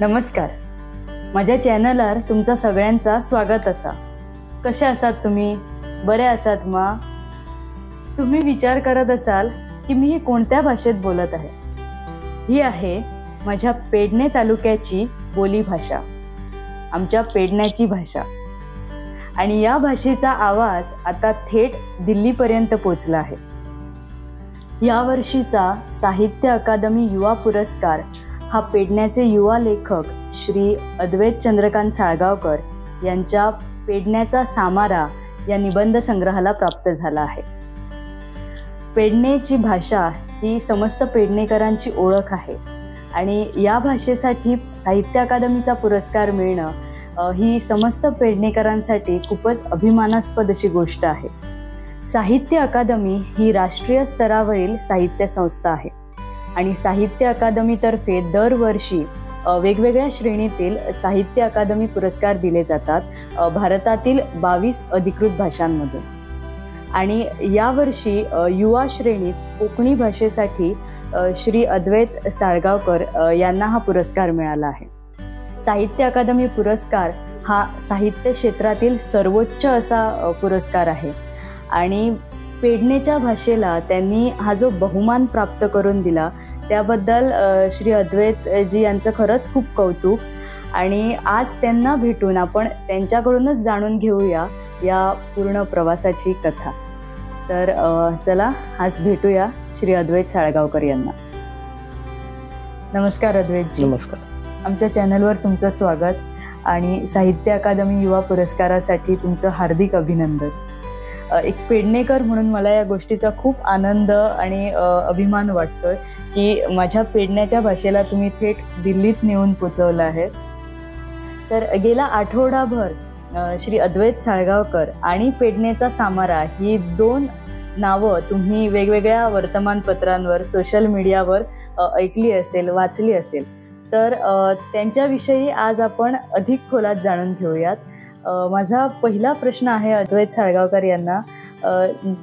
नमस्कार. माझ्या चॅनलार तुमचा सगळ्यांचा स्वागत असा. कसे आसात तुम्ही? बरे आसात मा? तुम्ही विचार करत असाल की मी ही कोणत्या भाषेत बोलत आहे. ही आहे माझ्या पेडणे तालुक्याची बोली भाषा, आमच्या पेडण्याची भाषा. आणि या भाषेचा आवाज आता थेट दिल्लीपर्यंत पोचला आहे. या वर्षीचा साहित्य अकादमी युवा पुरस्कार हा पेडण्याचे युवा लेखक श्री अद्वैत चंद्रकांत साळगावकर यांच्या पेडण्याचा सामारा या निबंध संग्रहाला प्राप्त झाला आहे. पेडणेची भाषा ही समस्त पेडणेकरांची ओळख आहे आणि या भाषेसाठी साहित्य अकादमीचा पुरस्कार मिळणं ही समस्त पेडणेकरांसाठी खूपच अभिमानास्पद अशी गोष्ट आहे. साहित्य अकादमी ही राष्ट्रीय स्तरावरील साहित्य संस्था आहे आणि साहित्य अकादमीतर्फे दरवर्षी वेगवेगळ्या श्रेणीतील साहित्य अकादमी पुरस्कार दिले जातात भारतातील 22 अधिकृत भाषांमधून. आणि यावर्षी युवा श्रेणीत कोकणी भाषेसाठी श्री अद्वैत साळगावकर यांना हा पुरस्कार मिळाला आहे. साहित्य अकादमी पुरस्कार हा साहित्य क्षेत्रातील सर्वोच्च असा पुरस्कार आहे आणि पेडणेच्या भाषेला त्यांनी हा जो बहुमान प्राप्त करून दिला त्याबद्दल श्री अद्वैत जी यांचं खरंच खूप कौतुक. आणि आज त्यांना भेटून आपण त्यांच्याकडूनच जाणून घेऊया या पूर्ण प्रवासाची कथा. तर चला आज भेटूया श्री अद्वैत साळगावकर यांना. नमस्कार अद्वैतजी. नमस्कार. आमच्या चॅनलवर तुमचं स्वागत आणि साहित्य अकादमी युवा पुरस्कारासाठी तुमचं हार्दिक अभिनंदन. एक पेडणेकर म्हणून मला या गोष्टीचा खूप आनंद आणि अभिमान वाटतोय की माझ्या पेडण्याच्या भाषेला तुम्ही थेट दिल्लीत नेऊन पोचवलं आहे. तर गेला आठवडाभर श्री अद्वैत साळगावकर आणि पेडणेचा सामारा ही दोन नावं तुम्ही वेगवेगळ्या वर्तमानपत्रांवर सोशल मीडियावर ऐकली असेल, वाचली असेल. तर त्यांच्याविषयी आज आपण अधिक खोलात जाणून घेऊयात. माझा पहिला प्रश्न आहे अद्वैत साळगावकर यांना,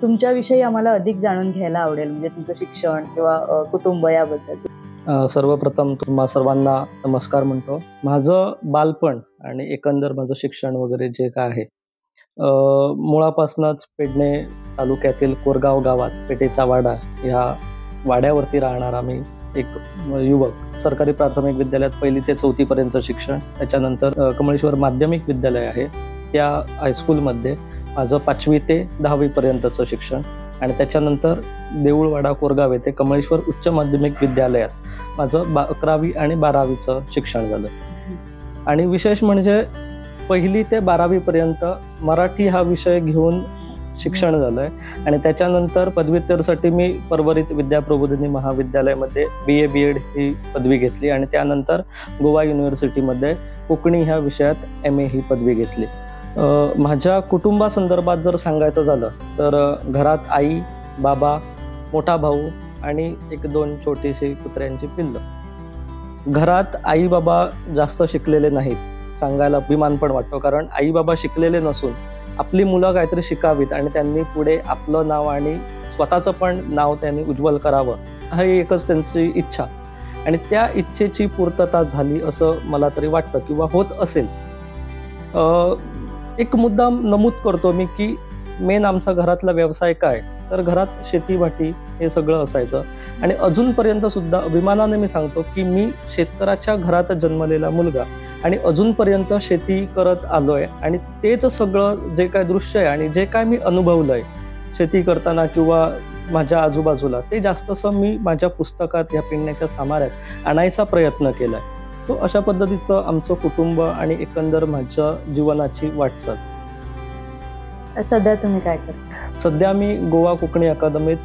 तुमच्याविषयी आम्हाला अधिक जाणून घ्यायला आवडेल, म्हणजे तुमचं शिक्षण किंवा कुटुंब याबद्दल. सर्वप्रथम तुम्हा सर्वांना नमस्कार म्हणतो. माझं बालपण आणि एकंदर माझं शिक्षण वगैरे जे काय आहे मुळापासूनच पेडणे तालुक्यातील कोरगाव गावात पेटेचा वाडा ह्या वाड्यावरती राहणारा मी एक युवक. सरकारी प्राथमिक विद्यालयात 1ली ते 4थी पर्यंत शिक्षण, त्याच्यानंतर कमळेश्वर माध्यमिक विद्यालय आहे त्या हायस्कूलमध्ये माझं 5वी ते 10वी पर्यंतचं शिक्षण आणि त्याच्यानंतर देऊळवाडा कोरगाव येथे कमळेश्वर उच्च माध्यमिक विद्यालयात माझं 11वी आणि 12वीचं शिक्षण झालं. आणि विशेष म्हणजे 1ली ते 12वी पर्यंत मराठी हा विषय घेऊन शिक्षण झालंय आणि त्याच्यानंतर पदव्युत्तरसाठी मी परवरीत विद्याप्रबोधिनी महाविद्यालयामध्ये BA BEd ही पदवी घेतली आणि त्यानंतर गोवा युनिव्हर्सिटीमध्ये कोकणी ह्या विषयात MA ही पदवी घेतली. माझ्या कुटुंबासंदर्भात जर सांगायचं झालं तर घरात आई, बाबा, मोठा भाऊ आणि 1-2 छोटीशी कुत्र्यांची पिल्लं. घरात आई बाबा जास्त शिकलेले नाहीत, सांगायला अभिमान पण वाटतो, कारण आई बाबा शिकलेले नसून आपली मुलं काहीतरी शिकावीत आणि त्यांनी पुढे आपलं नाव आणि स्वतःचं पण नाव त्यांनी उज्ज्वल करावं, ही एकच त्यांची इच्छा. आणि त्या इच्छेची पूर्तता झाली असं मला तरी वाटतं किंवा होत असेल. एक मुद्दा नमूद करतो मी की मेन आमचा घरातला व्यवसाय काय, तर घरात शेतीवाटी हे सगळं असायचं. आणि अजूनपर्यंत सुद्धा अभिमानाने मी सांगतो की मी शेतकऱ्याच्या घरात जन्मलेला मुलगा आणि अजूनपर्यंत शेती करत आलोय. आणि तेच सगळं जे काय दृश्य आहे आणि जे काय मी अनुभवलंय शेती करताना किंवा माझ्या आजूबाजूला, ते जास्तसं मी माझ्या पुस्तकात या पेडण्याच्या सामाऱ्यात आणायचा प्रयत्न केलाय. तो अशा पद्धतीचं आमचं कुटुंब आणि एकंदर माझ्या जीवनाची वाटचाल. सध्या तुम्ही काय करता? सध्या मी गोवा कोकणी अकादमीत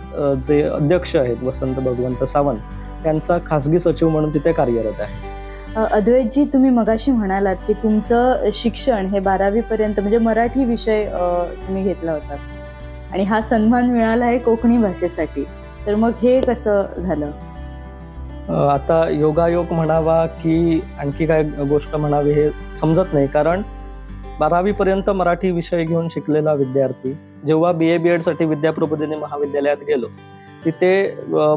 जे अध्यक्ष आहेत वसंत भगवंत सावंत त्यांचा खासगी सचिव म्हणून तिथे कार्यरत आहे. अद्वैतजी, तुम्ही मगाशी म्हणालात की तुमचं शिक्षण हे 12वी पर्यंत म्हणजे मराठी विषय तुम्ही घेतला होता आणि हा सन्मान मिळाला आहे कोकणी भाषेसाठी. तर मग हे कसं झालं? आता योगायोग म्हणावा की आणखी काय गोष्ट म्हणावी हे समजत नाही, कारण 12वी पर्यंत मराठी विषय घेऊन शिकलेला विद्यार्थी जेव्हा BA BEd साठी विद्याप्रबोधिनी महाविद्यालयात गेलो तिथे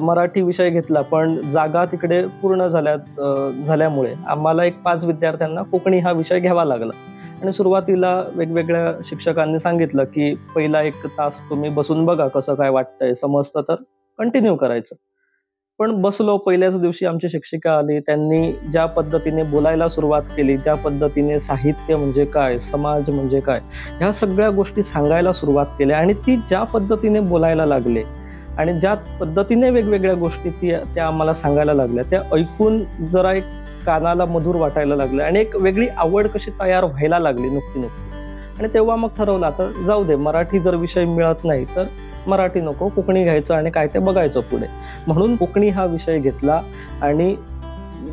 मराठी विषय घेतला, पण जागा तिकडे पूर्ण झाल्यामुळे आम्हाला एक 5 विद्यार्थ्यांना कोकणी हा विषय घ्यावा लागला. आणि सुरुवातीला वेगवेगळ्या शिक्षकांनी सांगितलं की पहिला 1 तास तुम्ही बसून बघा कसं काय वाटतंय, समजतं तर कंटिन्यू करायचं. पण बसलो. पहिल्याच दिवशी आमची शिक्षिका आली. त्यांनी ज्या पद्धतीने बोलायला सुरुवात केली, ज्या पद्धतीने साहित्य म्हणजे काय, समाज म्हणजे काय, ह्या सगळ्या गोष्टी सांगायला सुरुवात केल्या. आणि ती ज्या पद्धतीने बोलायला लागले आणि ज्या पद्धतीने वेगवेगळ्या गोष्टी त्या आम्हाला सांगायला लागल्या, त्या ऐकून जरा एक कानाला मधुर वाटायला लागलं आणि एक वेगळी आवड कशी तयार व्हायला लागली नुकती. आणि तेव्हा मग ठरवलं आता जाऊ दे, मराठी जर विषय मिळत नाही तर मराठी नको, कोकणी घ्यायचं आणि काय ते बघायचं पुढे. म्हणून कोकणी हा विषय घेतला आणि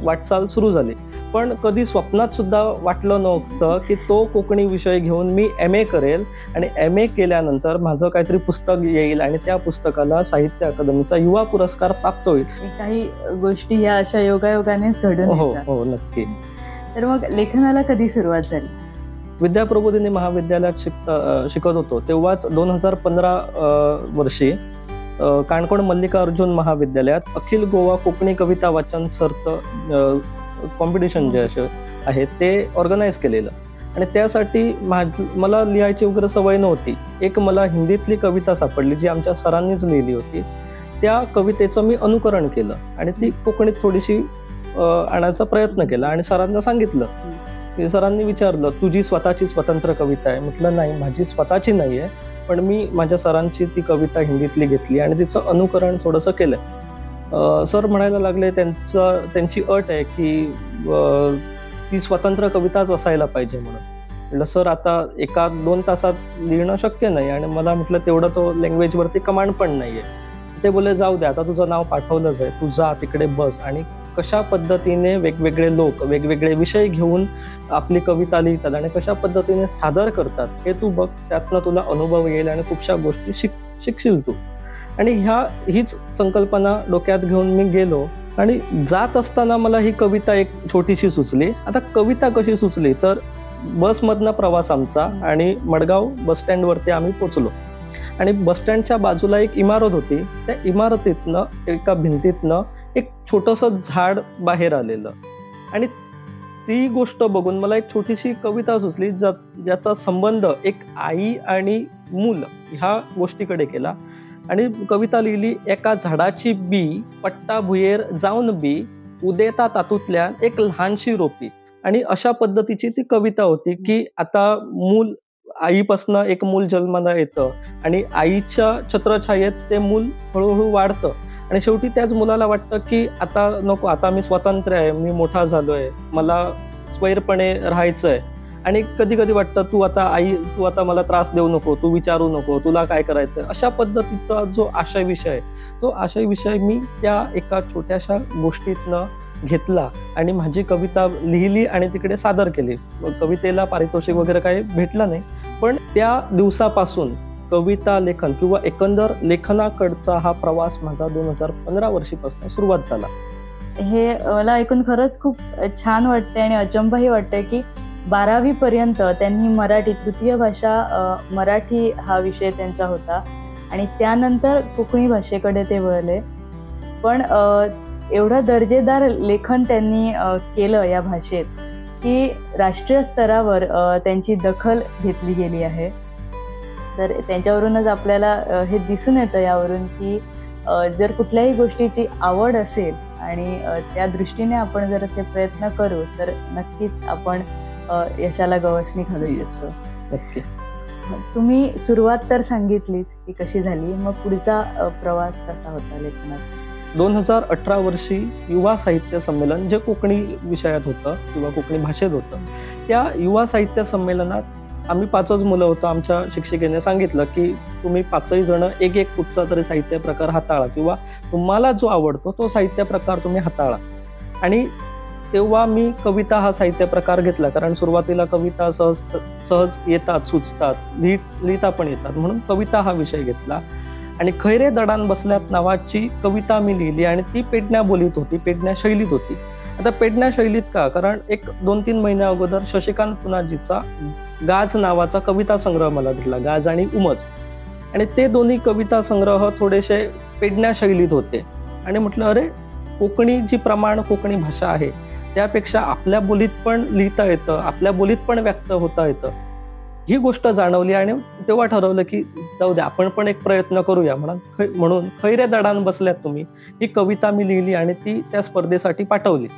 वाटचाल सुरू झाली. पण कधी स्वप्नात सुद्धा वाटलं नव्हतं की तो कोकणी विषय घेऊन मी MA करेल आणि MA केल्यानंतर माझं काहीतरी पुस्तक येईल आणि त्या पुस्तकाला साहित्य अकादमीचा युवा पुरस्कार प्राप्त होईल. काही गोष्टी ह्या अशा योगायोगानेच घडून येतात. हो, नक्की. तर मग लेखनाला कधी सुरुवात झाली? विद्याप्रबोधिनी महाविद्यालयात शिकत होतो तेव्हाच 2015 वर्षी काणकोण मल्लिकार्जुन महाविद्यालयात अखिल गोवा कोकणी कविता वाचन सर्त कॉम्पिटिशन जे आहे ते ऑर्गनाईज केलेलं. आणि त्यासाठी मला लिहायची वगैरे सवय नव्हती. एक मला हिंदीतली कविता सापडली जी आमच्या सरांनीच लिहिली होती. त्या कवितेचं मी अनुकरण केलं आणि ती कोकणीत थोडीशी आणण्याचा प्रयत्न केला. आणि सरांना सांगितलं की सरांनी विचारलं तुझी स्वतःची स्वतंत्र कविता आहे? म्हटलं नाही, माझी स्वतःची नाही आहे, पण मी माझ्या सरांची ती कविता हिंदीतली घेतली आणि तिचं अनुकरण थोडंसं केलं. सर म्हणायला लागले त्यांची अट आहे की ती स्वतंत्र कविताच असायला पाहिजे म्हणून. म्हटलं सर आता 1-2 तासात लिहिणं शक्य नाही आणि मला म्हटलं तेवढं तो लँग्वेजवरती कमांड पण नाहीये. ते बोलले जाऊ दे, आता तुझं नाव पाठवलंच आहे, तू जा तिकडे बस आणि कशा पद्धतीने वेगवेगळे लोक वेगवेगळे विषय घेऊन आपली कविता लिहितात आणि कशा पद्धतीने सादर करतात हे तू बघ, त्यातनं तुला अनुभव येईल आणि खूपशा गोष्टी शिकशील तू. आणि हीच संकल्पना डोक्यात घेऊन मी गेलो आणि जात असताना मला ही कविता एक छोटीशी सुचली. आता कविता कशी सुचली तर बसमधनं प्रवास आमचा आणि मडगाव बसस्टँडवरती आम्ही पोचलो आणि बसस्टँडच्या बाजूला एक इमारत होती. त्या इमारतीतनं एका भिंतीतनं एक छोटंसं झाड बाहेर आलेलं आणि ती गोष्ट बघून मला एक छोटीशी कविता सुचली ज्याचा संबंध एक आई आणि मूल ह्या गोष्टीकडे केला. आणि कविता लिहिली, एका झाडाची बी पट्टा भुयेर जाऊन बी उदेता तातूतल्या एक लहानशी रोपी. आणि अशा पद्धतीची ती कविता होती की आता मूल आईपासनं एक मूल जन्माला येतं आणि आईच्या छत्रछायेत ते मूल हळूहळू वाढतं आणि शेवटी त्याच मुलाला वाटतं की आता नको, आता मी स्वतंत्र आहे, मी मोठा झालोय, मला स्वैरपणे राहायचंय. आणि कधी कधी वाटतं तू आता मला त्रास देऊ नको, तू विचारू नको, तुला काय करायचंय. अशा पद्धतीचा जो आशय विषय तो आशय विषय मी त्या एका छोट्याशा गोष्टीतनं घेतला आणि माझी कविता लिहिली आणि तिकडे सादर केली. कवितेला पारितोषिक वगैरे काही भेटलं नाही, पण त्या दिवसापासून कविता लेखन किंवा एकंदर लेखनाकडचा हा प्रवास माझा 2015 वर्षीपासून सुरुवात झाला. हे मला ऐकून खरंच खूप छान वाटतंय आणि अचंबाही वाटतंय की 12वी पर्यंत त्यांनी मराठी तृतीय भाषा मराठी हा विषय त्यांचा होता आणि त्यानंतर कोकणी भाषेकडे ते वळले. पण एवढं दर्जेदार लेखन त्यांनी केलं या भाषेत की राष्ट्रीय स्तरावर त्यांची दखल घेतली गेली आहे. तर त्यांच्यावरूनच आपल्याला हे दिसून येतं यावरून की जर कुठल्याही गोष्टीची आवड असेल आणि त्या दृष्टीने आपण जर असे प्रयत्न करू तर नक्कीच आपण यशाला गवसणी घालू शकतो. नक्की. तुम्ही सुरुवात तर सांगितलीच की कशी झाली, मग पुढचा प्रवास कसा होता लेखनाचा? 2018 वर्षी युवा साहित्य संमेलन जे कोकणी विषयात होतं किंवा कोकणी भाषेत होतं, त्या युवा साहित्य संमेलनात आम्ही 5च मुलं होतो. आमच्या शिक्षिकेने सांगितलं की तुम्ही 5ही जण एक कुठचा तरी साहित्य प्रकार हाताळा किंवा तुम्हाला जो आवडतो तो साहित्य प्रकार तुम्ही हाताळा. आणि तेव्हा मी कविता हा साहित्य प्रकार घेतला, कारण सुरुवातीला कविता सहज येतात, सुचतात, लिहिता पण येतात, म्हणून कविता हा विषय घेतला. आणि खैरे दडान बसल्यात नावाची कविता मी लिहिली आणि ती पेडण्या बोलीत होती, पेडण्या शैलीत होती. आता पेडण्या शैलीत का, कारण एक 2-3 महिन्या अगोदर शशिकांत पुनाजीचा गाज नावाचा कविता संग्रह मला भेटला, गाज आणि उमज. आणि ते दोन्ही कविता संग्रह थोडेसे पेडण्या शैलीत होते. आणि म्हटलं अरे, कोकणी जी कोकणी भाषा आहे त्यापेक्षा आपल्या बोलीत पण लिहिता येतं, आपल्या बोलीत पण व्यक्त होता येतं, ही गोष्ट जाणवली. आणि तेव्हा ठरवलं की जाऊ दे, आपण पण एक प्रयत्न करूया. म्हणून खैरे दडान बसल्यात तुम्ही ही कविता मी लिहिली आणि ती त्या स्पर्धेसाठी पाठवली.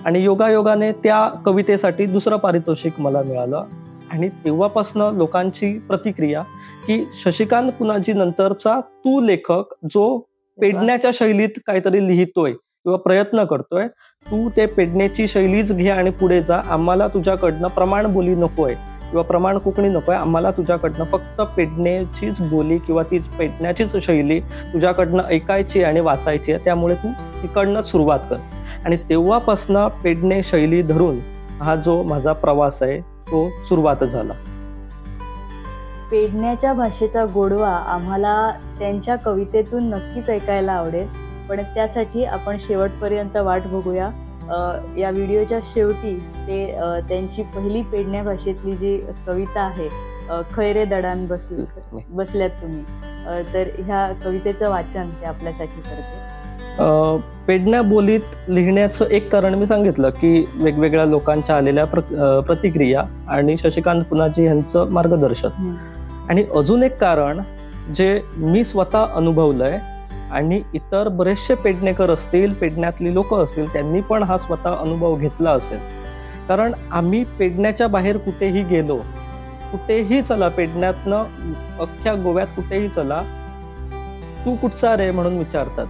आणि योगायोगाने त्या कवितेसाठी दुसरं पारितोषिक मला मिळालं. आणि तेव्हापासून लोकांची प्रतिक्रिया की शशिकांत पुनाजी नंतरचा तू लेखक जो पेडण्याच्या शैलीत काहीतरी लिहितोय किंवा प्रयत्न करतोय, तू ते पेडण्याची शैलीच घे आणि पुढे जा. आम्हाला तुझ्याकडनं प्रमाण बोली नकोय किंवा प्रमाण कोकणी नकोय. आम्हाला तुझ्याकडनं फक्त पेडण्याचीच बोली किंवा ती पेडण्याचीच शैली तुझ्याकडनं ऐकायची आणि वाचायची आहे. त्यामुळे तू तिकडनंच सुरुवात कर. आणि तेव्हापासून पेडणे शैली धरून हा जो माझा प्रवास आहे तो सुरुवात झाला. पेडण्याच्या भाषेचा गोडवा आम्हाला त्यांच्या कवितेतून नक्कीच ऐकायला आवडेल, पण त्यासाठी आपण शेवटपर्यंत वाट बघूया. या व्हिडिओच्या शेवटी ते त्यांची पहिली पेडण्या भाषेतली जी कविता आहे, खैरे दडान बसल्यात तुम्ही, तर ह्या कवितेचं वाचन ते आपल्यासाठी करते. पेडण्या बोलीत लिहिण्याचं एक कारण मी सांगितलं की वेगवेगळ्या लोकांच्या आलेल्या प्रतिक्रिया आणि शशिकांत पुनाजी यांचं मार्गदर्शन. आणि अजून एक कारण जे मी स्वतः अनुभवलंय आणि इतर बरेचसे पेडणेकर असतील, पेडण्यातली लोक असतील, त्यांनी पण हा स्वतः अनुभव घेतला असेल. कारण आम्ही पेडण्याच्या बाहेर कुठेही गेलो, कुठेही चला, पेडण्यातनं अख्ख्या गोव्यात कुठेही चला, तू कुठचा रे म्हणून विचारतात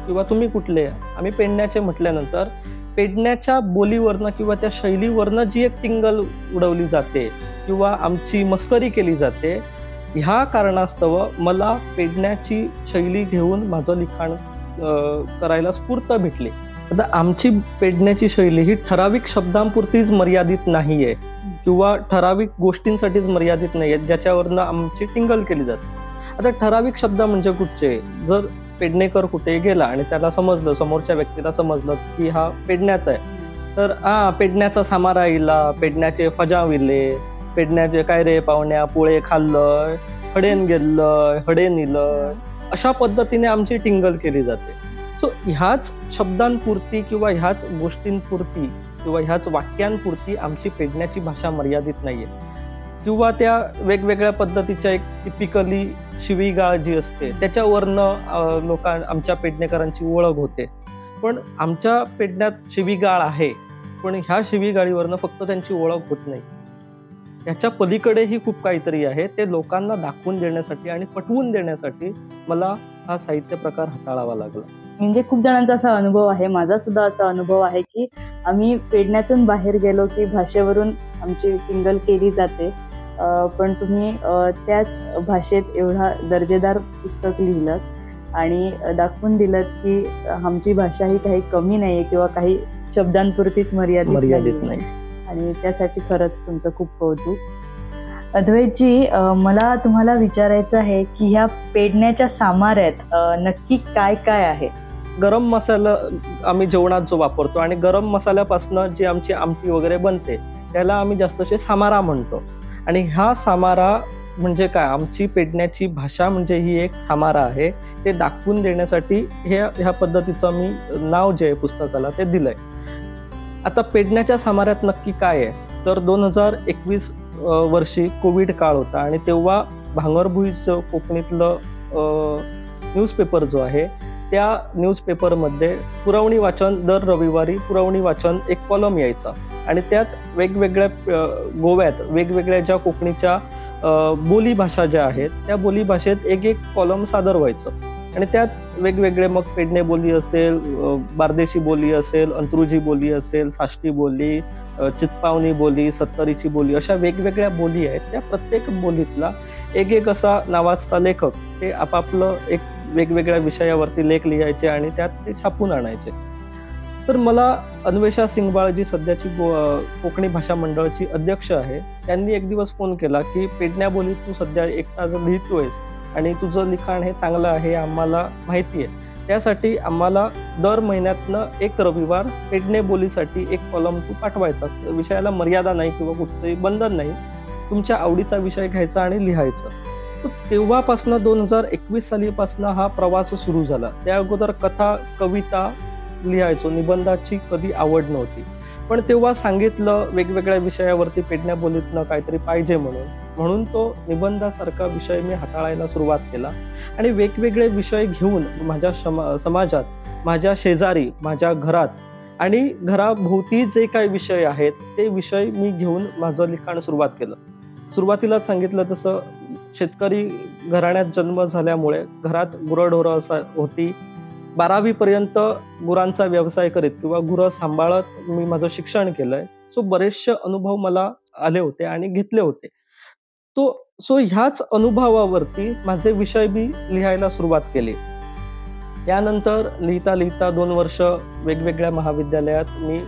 किंवा तुम्ही कुठले. आम्ही पेडण्याचे म्हटल्यानंतर पेडण्याच्या बोलीवरनं किंवा त्या शैलीवरनं जी एक टिंगल उडवली जाते किंवा आमची मस्करी केली जाते, ह्या कारणास्तव मला पेडण्याची शैली घेऊन माझं लिखाण करायला स्फूर्त भेटली. आता आमची पेडण्याची शैली ही ठराविक शब्दांपुरतीच मर्यादित नाहीये किंवा ठराविक गोष्टींसाठीच मर्यादित नाहीये ज्याच्यावरनं आमची टिंगल केली जाते. आता ठराविक शब्द म्हणजे कुठचे? जर पेडणेकर कुठे गेला आणि त्याला समजलं, समोरच्या व्यक्तीला समजलं की हा पेडण्याचा आहे, तर पेडण्याचा सामारा इला, पेडण्याचे फजाविले, पेडण्याचे काय रे पाहुण्या पोळे खाल्लंय, हडेन गेल्लय, हडेन इलय, अशा पद्धतीने आमची टिंगल केली जाते. सो ह्याच शब्दांपुरती किंवा ह्याच गोष्टींपुरती किंवा ह्याच वाक्यांपुरती आमची पेडण्याची भाषा मर्यादित नाहीये. किंवा त्या वेगवेगळ्या पद्धतीच्या एक टिपिकली शिवीगाळ जी असते त्याच्यावरनं आमच्या पेडणेकरांची ओळख होते. पण आमच्या पेडण्यात शिवीगाळ आहे, पण ह्या शिवीगाळीवरनं फक्त त्यांची ओळख होत नाही. ह्याच्या पलीकडेही खूप काहीतरी आहे. ते लोकांना दाखवून देण्यासाठी आणि पटवून देण्यासाठी मला हा साहित्य प्रकार हाताळावा लागला. म्हणजे खूप जणांचा असा अनुभव आहे, माझा सुद्धा असा अनुभव आहे की आम्ही पेडण्यातून बाहेर गेलो की भाषेवरून आमची टिंगल केली जाते, पण तुम्ही त्याच भाषेत एवढा दर्जेदार पुस्तक लिहिलं आणि दाखवून दिलं की आमची भाषा ही काही कमी नाहीये किंवा काही शब्दांपुरतीच मर्यादित नाही. आणि त्यासाठी खरंच तुमचं खूप कौतुक. अद्वैतजी, मला तुम्हाला विचारायचं आहे की ह्या पेडण्याच्या सामाऱ्यात नक्की काय काय आहे? गरम मसाला आम्ही जेवणात जो वापरतो आणि गरम मसाल्यापासून जी आमची आमटी वगैरे बनते त्याला आम्ही जास्तशे सामारा म्हणतो. आणि हा सामारा म्हणजे काय? आमची पेडण्याची भाषा म्हणजे ही एक सामारा आहे. ते दाखवून देण्यासाठी ह्या पद्धतीचं मी नाव जे आहे पुस्तकाला ते दिलंय. आता पेडण्याच्या सामाऱ्यात नक्की काय आहे? तर 2021 वर्षी कोविड काळ होता आणि तेव्हा भांगरभुईचं कोकणीतलं न्यूजपेपर जो आहे त्या न्यूजपेपरमध्ये पुरवणी वाचन, दर रविवारी पुरवणी वाचन एक कॉलम यायचा आणि त्यात वेगवेगळ्या गोव्यात वेगवेगळ्या ज्या कोकणीच्या बोली भाषा ज्या आहेत त्या बोली भाषेत एक कॉलम सादर व्हायचं. आणि त्यात वेगवेगळे मग पेडणे बोली असेल, बारदेशी बोली असेल, अंतरुजी बोली असेल, साष्टी बोली, चितपावनी बोली, सत्तरीची बोली, अशा वेगवेगळ्या बोली आहेत. त्या प्रत्येक बोलीतला एक असा नावाजता लेखक हे आपापलं एक वेगवेगळ्या विषयावरती लेख लिहायचे आणि त्यात ते छापून आणायचे. तर मला अन्वेषा सिंगबाळ जी सध्याची कोकणी भाषा मंडळाची अध्यक्ष आहे, त्यांनी एक दिवस फोन केला की पेडण्या बोलीत तू सध्या एकटा लिहितोयस आणि तुझं लिखाण हे चांगलं आहे, आम्हाला माहिती आहे. त्यासाठी आम्हाला दर महिन्यातनं एक रविवार पेडणे बोलीसाठी एक कॉलम तू पाठवायचा. विषयाला मर्यादा नाही किंवा कुठलंही बंधन नाही, तुमच्या आवडीचा विषय घ्यायचा आणि लिहायचं. तो तेव्हापासून 2021 सालीपासून हा प्रवास सुरू झाला. त्या अगोदर कथा कविता लिहायचो, निबंधाची कधी आवड नव्हती. पण तेव्हा सांगितलं वेगवेगळ्या विषयावरती पेडण्या बोलीतनं काहीतरी पाहिजे म्हणून तो निबंधासारखा विषय मी हाताळायला सुरुवात केला. आणि वेगवेगळे विषय घेऊन माझ्या समाजात, माझ्या शेजारी, माझ्या घरात आणि घराभोवती जे काही विषय आहेत ते विषय मी घेऊन माझं लिखाण सुरुवात केलं. सुरुवातीलाच सांगितलं तसं शेतकरी घराण्यात जन्म झाल्यामुळे घरात गुरंढोरं होती. 12वी पर्यंत गुरांचा व्यवसाय करीत किंवा गुरं सांभाळत मी माझं शिक्षण केलंय. सो बरेचसे अनुभव मला आले होते आणि घेतले होते. सो ह्याच अनुभवावरती माझे विषय मी लिहायला सुरुवात केली. त्यानंतर लिहिता लिहिता 2 वर्ष वेगवेगळ्या महाविद्यालयात मी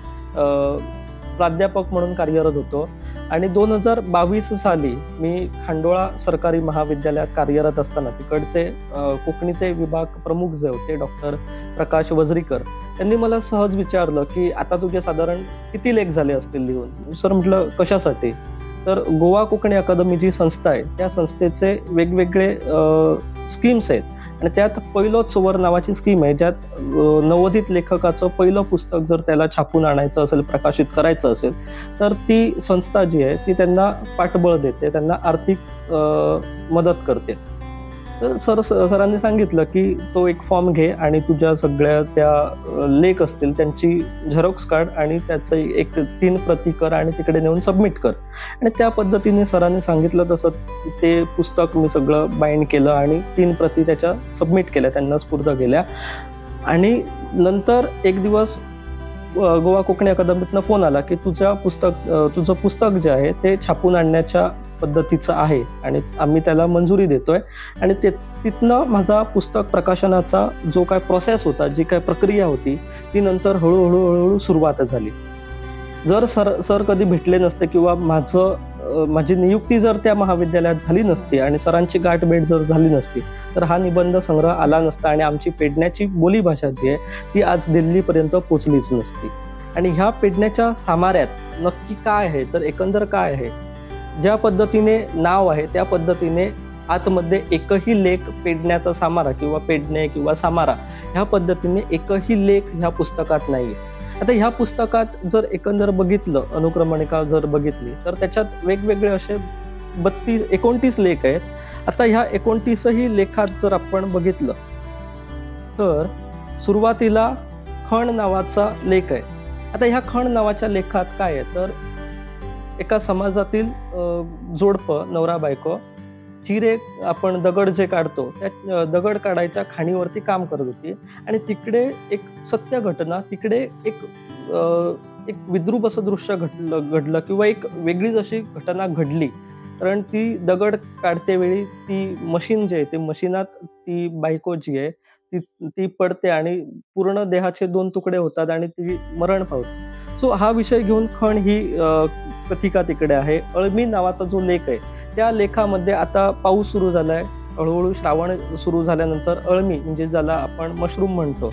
प्राध्यापक म्हणून कार्यरत होतो. आणि 2022 साली मी खांडोळा सरकारी महाविद्यालयात कार्यरत असताना तिकडचे कोकणीचे विभाग प्रमुख जे होते डॉक्टर प्रकाश वजरीकर, त्यांनी मला सहज विचारलं की आता तुझे साधारण किती लेख झाले असतील लिहून. सर म्हटलं कशासाठी? तर गोवा कोकणी अकादमी जी संस्था आहे त्या संस्थेचे वेगवेगळे स्कीम्स आहेत आणि त्यात पहिलं चोवर नावाची स्कीम आहे, ज्यात नवोदित लेखकाचं पहिलं पुस्तक जर त्याला छापून आणायचं असेल, प्रकाशित करायचं असेल, तर ती संस्था जी आहे ती त्यांना पाठबळ देते, त्यांना आर्थिक मदत करते. तर सरांनी सांगितलं की तो एक फॉर्म घे आणि तुझ्या सगळ्या त्या लेख असतील त्यांची झेरॉक्स काढ आणि त्याचं एक 3 प्रती कर आणि तिकडे नेऊन सबमिट कर. आणि त्या पद्धतीने सरांनी सांगितलं तसं ते पुस्तक मी सगळं बाइंड केलं आणि 3 प्रती त्याच्या सबमिट केल्या, त्यांना स्फूर्त केल्या. आणि नंतर एक दिवस गोवा कोकणी अकादमीतनं फोन आला की तुझं पुस्तक जे आहे ते छापून आणण्याच्या पद्धतीचं आहे आणि आम्ही त्याला मंजुरी देतोय. आणि तिथनं माझा पुस्तक प्रकाशनाचा जो काय प्रोसेस होता, जी काय प्रक्रिया होती, ती नंतर हळूहळू सुरुवात झाली. जर सर कधी भेटले नसते किंवा माझी नियुक्ती जर त्या महाविद्यालयात झाली नसती आणि सरांची गाठभेट जर झाली नसती तर हा निबंध संग्रह आला नसता आणि आमची पेडण्याची बोलीभाषा जी आहे ती आज दिल्लीपर्यंत पोचलीच नसती. आणि ह्या पेडण्याच्या सामाऱ्यात नक्की काय आहे तर एकंदर काय आहे, ज्या पद्धतीने नाव आहे त्या पद्धतीने आतमध्ये एकही लेख पेडण्याचा सामारा किंवा पेडणे किंवा सामारा ह्या पद्धतीने एकही लेख ह्या पुस्तकात नाहीये. आता ह्या पुस्तकात जर एकंदर बघितलं, अनुक्रमणिका जर बघितली तर त्याच्यात वेगवेगळे असे 29 लेख आहेत. आता ह्या 29ही लेखात जर आपण बघितलं तर सुरुवातीला खण नावाचा लेख आहे. आता ह्या खण नावाच्या लेखात काय आहे तर एका समाजातील जोडपं, नवरा बायको चिरे आपण दगड जे काढतो त्या दगड काढायच्या खाणीवरती काम करत होती आणि तिकडे एक सत्य घटना, तिकडे एक विद्रूप असं दृश्य घडलं किंवा एक वेगळीच अशी घटना घडली. कारण ती दगड काढते वेळी ती मशीन जे आहे ते मशीनात ती बायको जी आहे ती पडते आणि पूर्ण देहाचे 2 तुकडे होतात आणि ती मरण पावते. सो हा विषय घेऊन खण ही कथिका तिकडे आहे. अळमी नावाचा जो लेख आहे त्या लेखामध्ये आता पाऊस सुरू झालाय, हळूहळू श्रावण सुरू झाल्यानंतर अळमी म्हणजे ज्याला आपण मशरूम म्हणतो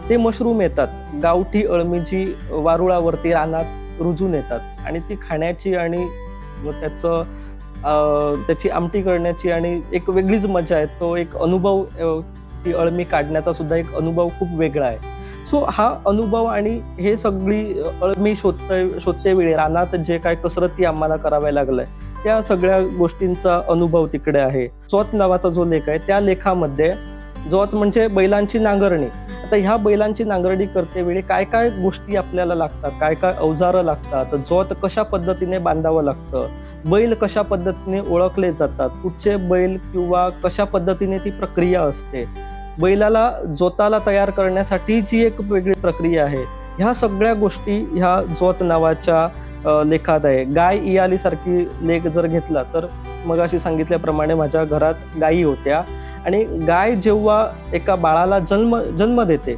ते मशरूम येतात. गावठी अळमी जी वारुळावरती रानात रुजून येतात आणि ती खाण्याची आणि त्याची आमटी करण्याची आणि एक वेगळीच मजा आहे. तो एक अनुभव, ती अळमी काढण्याचा सुद्धा एक अनुभव खूप वेगळा आहे. सो हा अनुभव आणि हे सगळी अळमी शोधते वेळी रानात जे काय कसरती आम्हाला कराव्या लागलाय त्या सगळ्या गोष्टींचा अनुभव तिकडे आहे. जोत नावाचा जो लेख आहे त्या लेखामध्ये जोत म्हणजे बैलांची नांगरणी. आता ह्या बैलांची नांगरणी करते वेळी काय काय गोष्टी आपल्याला लागतात, काय काय अवजारं लागतात, जोत कशा पद्धतीने बांधावं लागतं, बैल कशा पद्धतीने ओळखले जातात, कुठचे बैल किंवा कशा पद्धतीने ती प्रक्रिया असते, बैलाला जोताला तयार करण्यासाठी जी एक वेगळी प्रक्रिया आहे, ह्या सगळ्या गोष्टी ह्या जोत नावाच्या लेखात आहे. गाय इयाली सारखी लेख जर घेतला तर मगाशी सांगितल्याप्रमाणे माझ्या घरात गायी होत्या आणि गाय जेव्हा एका बाळाला जन्म देते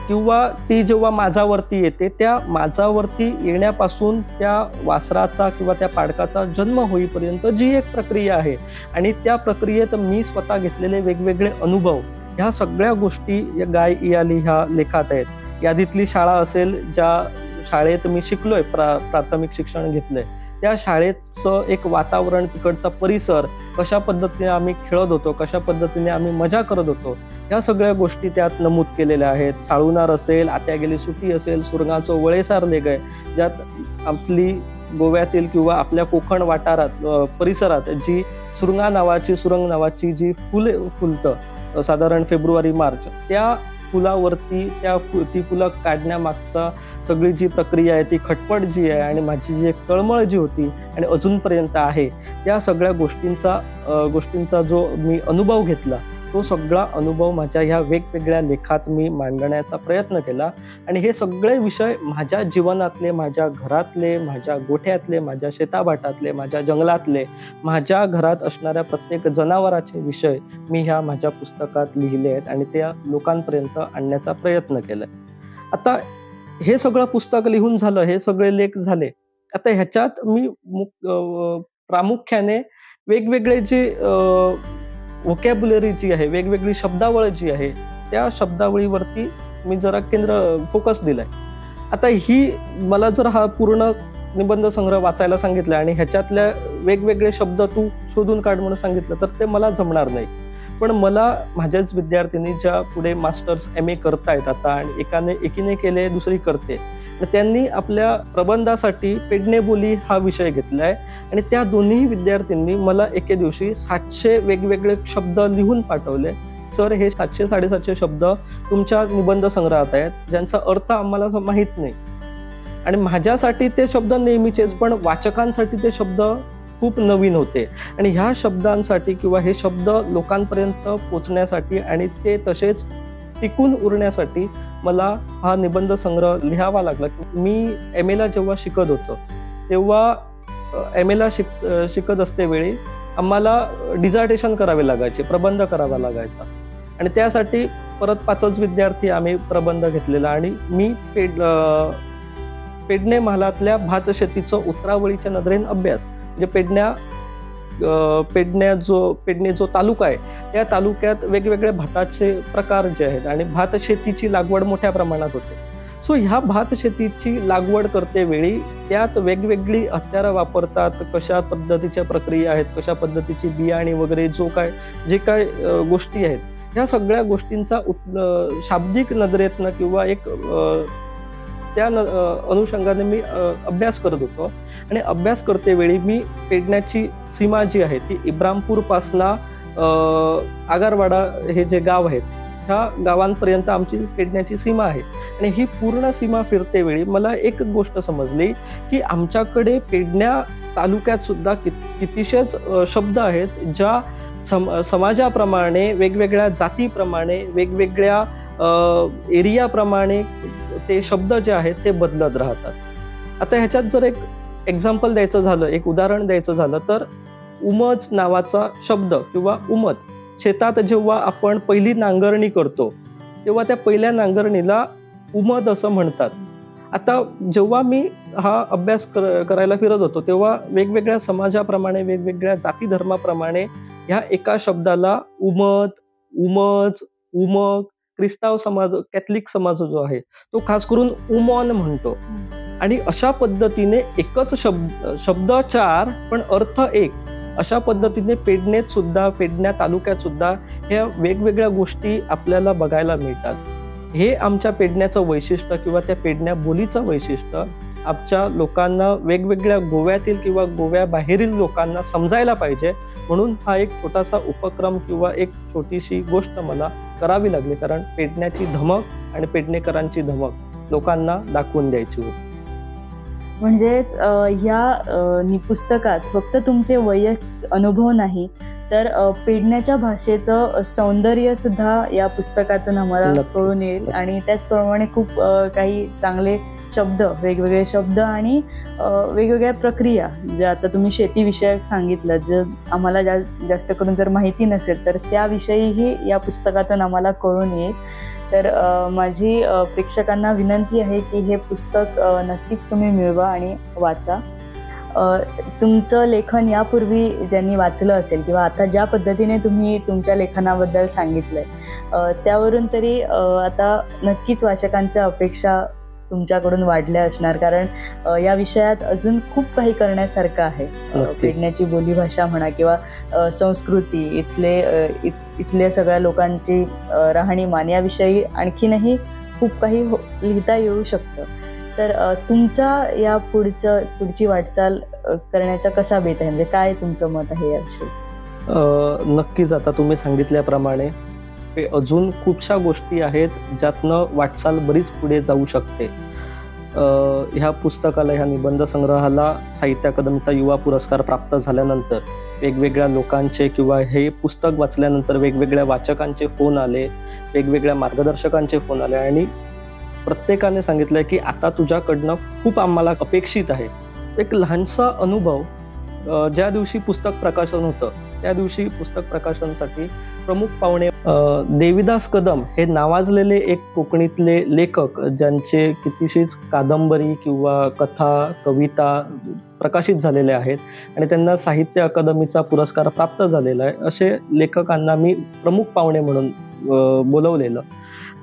किंवा ती जेव्हा माझावरती येते, त्या माझावरती येण्यापासून त्या वासराचा किंवा त्या पाडकाचा जन्म होईपर्यंत जी एक प्रक्रिया आहे आणि त्या प्रक्रियेत मी स्वतः घेतलेले वेगवेगळे अनुभव, ह्या सगळ्या गोष्टी या गाय इयाली ह्या लेखात आहेत. यादीतली शाळा असेल, ज्या शाळेत मी शिकलोय, प्राथमिक शिक्षण घेतलंय, त्या शाळेचं एक वातावरण, तिकडचा परिसर, कशा पद्धतीने आम्ही खेळत होतो, कशा पद्धतीने आम्ही मजा करत होतो, ह्या सगळ्या गोष्टी त्यात नमूद केलेल्या आहेत. साळुनार असेल, आत्या गेली सुटी असेल, सुरंगाचं वळेसार लेख आहे, ज्यात आपली गोव्यातील किंवा आपल्या कोकण वाटारात परिसरात जी सुरंग नावाची जी फुले फुलतं साधारण फेब्रुवारी मार्च, त्या फुलावरती ती फुलं काढण्यामागचा सगळी जी प्रक्रिया आहे, ती खटपट जी आहे आणि माझी जी एक तळमळ जी होती आणि अजूनपर्यंत आहे, त्या सगळ्या गोष्टींचा जो मी अनुभव घेतला, तो सगळा अनुभव माझ्या ह्या वेगवेगळ्या लेखात मी मांडण्याचा प्रयत्न केला. आणि हे सगळे विषय माझ्या जीवनातले, माझ्या घरातले, माझ्या गोठ्यातले, माझ्या शेताबाटातले, माझ्या जंगलातले, माझ्या घरात असणाऱ्या प्रत्येक जनावराचे विषय मी ह्या माझ्या पुस्तकात लिहिले आहेत आणि त्या लोकांपर्यंत आणण्याचा प्रयत्न केलाय. आता हे सगळं पुस्तक लिहून झालं, हे सगळे लेख झाले. आता ह्याच्यात मी प्रामुख्याने वेगवेगळे जे व्होकॅब्युलरी जी आहे, वेगवेगळी शब्दावळ जी आहे, त्या शब्दावळीवरती मी जरा फोकस दिलाय. आता मला जर हा पूर्ण निबंध संग्रह वाचायला सांगितला आणि ह्याच्यातल्या वेगवेगळे शब्द तू शोधून काढ म्हणून सांगितलं तर ते मला जमणार नाही. पण मला माझ्याच विद्यार्थिनी ज्या पुढे मास्टर्स MA करतायत आता, आणि एकीने केले, दुसरी करते, त्यांनी आपल्या प्रबंधासाठी पेडणे बोली हा विषय घेतलाय आणि त्या दोन्ही विद्यार्थ्यांनी मला एके दिवशी 700 वेगवेगळे शब्द लिहून पाठवले. सर, हे 700-750 शब्द तुमच्या निबंध संग्रहात आहेत, ज्यांचा अर्थ आम्हाला माहित नाही. आणि माझ्यासाठी ते शब्द नेहमीचेच, पण वाचकांसाठी ते शब्द खूप नवीन होते. आणि ह्या शब्दांसाठी किंवा हे शब्द लोकांपर्यंत पोचण्यासाठी आणि ते तसेच टिकून उरण्यासाठी मला हा निबंध संग्रह लिहावा लागला. मी MA ला जेव्हा शिकत होतो तेव्हा MA ला शिकत असतेवेळी आम्हाला डिझर्टेशन करावे लागायचे, प्रबंध करावा लागायचा. आणि त्यासाठी परत 5 विद्यार्थी आम्ही प्रबंध घेतलेला. आणि मी पेडणे महालातल्या भात शेतीचं उतरावळीच्या नजरेने अभ्यास, म्हणजे पेडणे जो तालुका आहे, त्या तालुक्यात वेगवेगळे भाताचे प्रकार जे आहेत आणि भात शेतीची लागवड मोठ्या प्रमाणात होते. सो ह्या भात शेतीची लागवड करते वेळी त्यात वेगवेगळी हत्यारं वापरतात, कशा पद्धतीच्या प्रक्रिया आहेत, कशा पद्धतीची बियाणे वगैरे जे काय गोष्टी आहेत, ह्या सगळ्या गोष्टींचा शाब्दिक नजरेतनं किंवा एक त्या अनुषंगाने मी अभ्यास करत होतो. आणि अभ्यास करते वेळी मी पेडण्याची सीमा जी आहे ती इब्रामपूर पासना आगारवाडा हे जे गाव आहेत, ह्या गावांपर्यंत आमची पेडण्याची सीमा आहे. आणि ही पूर्ण सीमा फिरते वेळी मला एक गोष्ट समजली की आमच्याकडे पेडण्या तालुक्यात सुद्धा कितीशेच शब्द आहेत ज्या समाजाप्रमाणे, वेगवेगळ्या जातीप्रमाणे, वेगवेगळ्या एरियाप्रमाणे ते शब्द जे आहेत ते बदलत राहतात. आता ह्याच्यात जर एक एक्झाम्पल द्यायचं झालं, एक उदाहरण द्यायचं झालं तर उमज नावाचा शब्द किंवा उमद, शेतात जेव्हा आपण पहिली नांगरणी करतो तेव्हा त्या पहिल्या नांगरणीला उमद असं म्हणतात. आता जेव्हा मी हा अभ्यास करायला फिरत होतो तेव्हा वेगवेगळ्या समाजाप्रमाणे, वेगवेगळ्या जाती धर्माप्रमाणे ह्या एका शब्दाला उमद, उमज, उमग, ख्रिस्ताव समाज, कॅथलिक समाज जो आहे तो खास करून उमॉन म्हणतो. आणि अशा पद्धतीने एकच शब्द 4 पण अर्थ 1, अशा पद्धतीने पेडणेत सुद्धा, पेडण्या तालुक्यात सुद्धा ह्या वेगवेगळ्या गोष्टी आपल्याला बघायला मिळतात. हे आमच्या पेडण्याचं वैशिष्ट्य किंवा त्या पेडण्या बोलीचं वैशिष्ट्य आमच्या लोकांना, वेगवेगळ्या गोव्यातील किंवा गोव्याबाहेरील लोकांना समजायला पाहिजे. म्हणून हा एक छोटासा उपक्रम किंवा एक छोटीशी गोष्ट मला करावी लागली, कारण पेडण्याची धमक आणि पेडणेकरांची धमक लोकांना दाखवून द्यायची होती. म्हणजेच ह्या पुस्तकात फक्त तुमचे वैयक्तिक अनुभव नाही तर पेडण्याच्या भाषेचं सौंदर्य सुद्धा या पुस्तकातून आम्हाला कळून येईल. आणि त्याचप्रमाणे खूप काही चांगले शब्द, वेगवेगळे शब्द आणि वेगवेगळ्या प्रक्रिया ज्या आता तुम्ही शेतीविषयक सांगितलं, जर आम्हाला जास्त करून जर माहिती नसेल तर त्याविषयीही या पुस्तकातून आम्हाला कळून येईल. तर माझी प्रेक्षकांना विनंती आहे की हे पुस्तक नक्कीच तुम्ही मिळवा आणि वाचा. तुमचं लेखन यापूर्वी ज्यांनी वाचलं असेल किंवा आता ज्या पद्धतीने तुम्ही तुमच्या लेखनाबद्दल सांगितलंय त्यावरून तरी आता नक्कीच वाचकांच्या अपेक्षा तुमच्याकडून वाढल्या असणार, कारण या विषयात अजून खूप काही करण्यासारखं आहे. पेडण्याची बोलीभाषा म्हणा किंवा संस्कृती, इथल्या सगळ्या लोकांची राहणीमान याविषयी आणखीनही खूप काही लिहिता येऊ शकतं. तर तुमचा या पुढची वाटचाल करण्याचा कसा बेत आहे, म्हणजे काय तुमचं मत आहे याविषयी? नक्कीच आता तुम्ही सांगितल्याप्रमाणे अजून खूपशा गोष्टी आहेत ज्यातनं वाटचाल बरीच पुढे जाऊ शकते. ह्या पुस्तकाला, ह्या निबंध संग्रहाला साहित्य अकादमीचा युवा पुरस्कार प्राप्त झाल्यानंतर वेगवेगळ्या लोकांचे किंवा हे पुस्तक वाचल्यानंतर वेगवेगळ्या वाचकांचे फोन आले, वेगवेगळ्या मार्गदर्शकांचे फोन आले आणि प्रत्येकाने सांगितलंय की आता तुझ्याकडनं खूप आम्हाला अपेक्षित आहे. एक लहानसा अनुभव, ज्या दिवशी पुस्तक प्रकाशन होतं त्या दिवशी पुस्तक प्रकाशनासाठी प्रमुख पाहुणे देविदास कदम हे नावाजलेले एक कोकणीतले लेखक, ज्यांचे कितीशीच कादंबरी किंवा कथा, कविता प्रकाशित झालेल्या आहेत आणि त्यांना साहित्य अकादमीचा पुरस्कार प्राप्त झालेला आहे, असे लेखकांना मी प्रमुख पाहुणे म्हणून बोलवलेलं.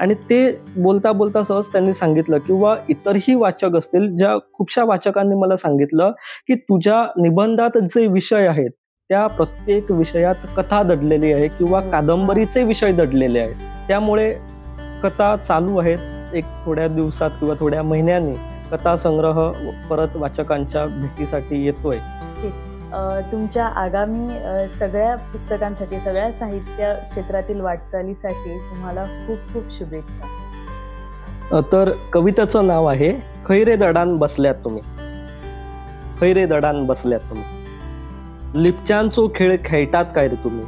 आणि ते बोलता बोलता सहज त्यांनी सांगितलं, किंवा इतरही वाचक असतील, ज्या खूपशा वाचकांनी मला सांगितलं की तुझ्या निबंधात जे विषय आहेत त्या प्रत्येक विषयात कथा दडलेली आहे किंवा कादंबरीचे विषय दडलेले आहेत. त्यामुळे कथा चालू आहेत. एक थोड्या दिवसात किंवा थोड्या महिन्यांनी कथा संग्रह परत वाचकांच्या भेटीसाठी येतोय. तुमच्या आगामी सगळ्या पुस्तकांसाठी, सगळ्या साहित्य क्षेत्रातील वाटचालीसाठी तुम्हाला खूप खूप शुभेच्छा. तर कवितेचं नाव आहे खैरे दडान बसल्यात तुम्ही. खैरे दडान बसल्यात तुम्ही. लिपच्यांचो खेळ खेळतात काय रे तुम्ही,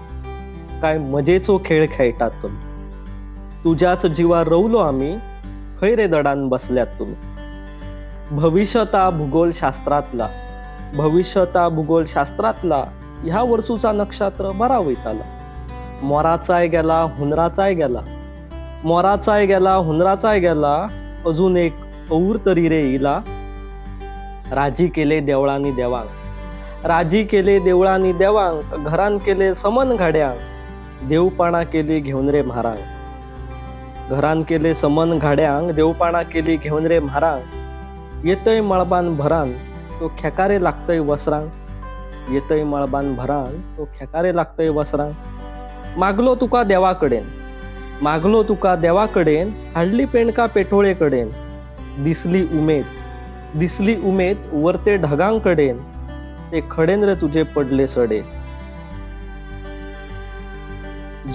काय मजेचो खेळ खेळतात तुम्ही. तुझ्याच जीवा रवलो आम्ही, खैरे दडान बसल्यात तुम्ही. भविष्यता भूगोलशास्त्रातला, भविष्यता भूगोलशास्त्रातला ह्या वर्षूचा नक्षत्र बरा वैताला. मोराचाय गेला हुनराचाय गेला, मोराचाय गेला हुनराचाय गेला, अजून एक और तरी रे इला. राजी केले देवळांनी देवांग, राजी केले देवळांनी देवांग, घरान केले समन घाड्यांग, देवपाणा केली घेऊन रे म्हारांग. घरान केले समन घाड्यांग, देवपाणा केली घेऊन रे म्हारांग. येतय मळबान भरान, तो खेकारे लागतय वसरांग. येतय मळबान भरान, तो खेकारे लागतय वसरांग. मागलो तुका देवाकडेन, मागलो तुका देवाकडेन, हाडली पेंडका पेठोळेकडेन. दिसली उमेद, दिसली उमेद वरते ढगांकडेन, ते खडेन रे तुझे पडले सडे.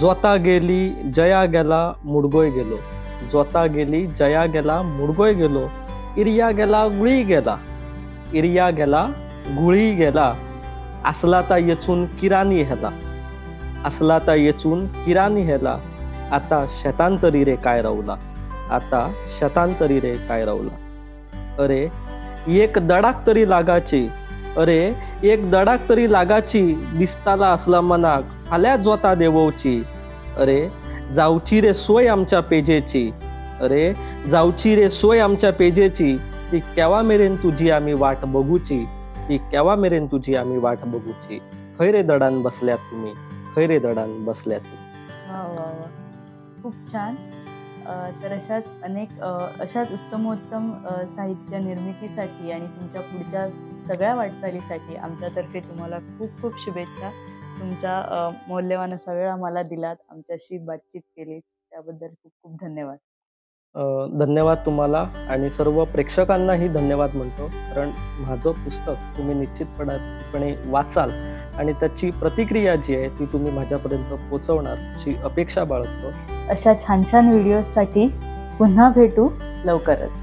जोता गेली जया गेला मुडगोय गेलो, जोता गेली जया गेला मुडगोय गेलो. इरिया गेला गुळी गेला, इरिया गेला गुळी गेला. असला ता येचून किराणी हेला, असला ता येचून किराणी हेला. आता शतांतरी रे काय रवला, आता शतांतरी रे काय रवला. अरे एक दडाक तरी लागाची, अरे एक दडाक तरी लागाची, दिसताला असला मनाक फाल्या जोता देवची. अरे जाऊची रे सोय आमच्या पेजेची, अरे जाऊची रे सोय आमच्या पेजेची. ती केव्हा मेरेन तुझी आम्ही वाट बघूची, ती केव्हा मेरेन तुझी आम्ही वाट बघूची. खैरे दडान बसल्यात तुम्ही, खैरे दडान बसल्यात तुम्ही. खूप छान. तर अशाच उत्तमोत्तम साहित्य निर्मितीसाठी आणि तुमच्या पुढच्या सगळ्या वाटचालीसाठी आमच्यातर्फे तुम्हाला खूप खूप शुभेच्छा. तुमचा मौल्यवान असा वेळ आम्हाला दिलात, आमच्याशी बातचीत केली, त्याबद्दल खूप खूप धन्यवाद. धन्यवाद तुम्हाला आणि सर्व प्रेक्षकांनाही धन्यवाद म्हणतो, कारण माझं पुस्तक तुम्ही निश्चितपणे वाचाल आणि त्याची प्रतिक्रिया जी आहे ती तुम्ही माझ्यापर्यंत पोहोचवणार अशी अपेक्षा बाळगतो. अशा छान छान व्हिडिओसाठी पुन्हा भेटू लवकरच.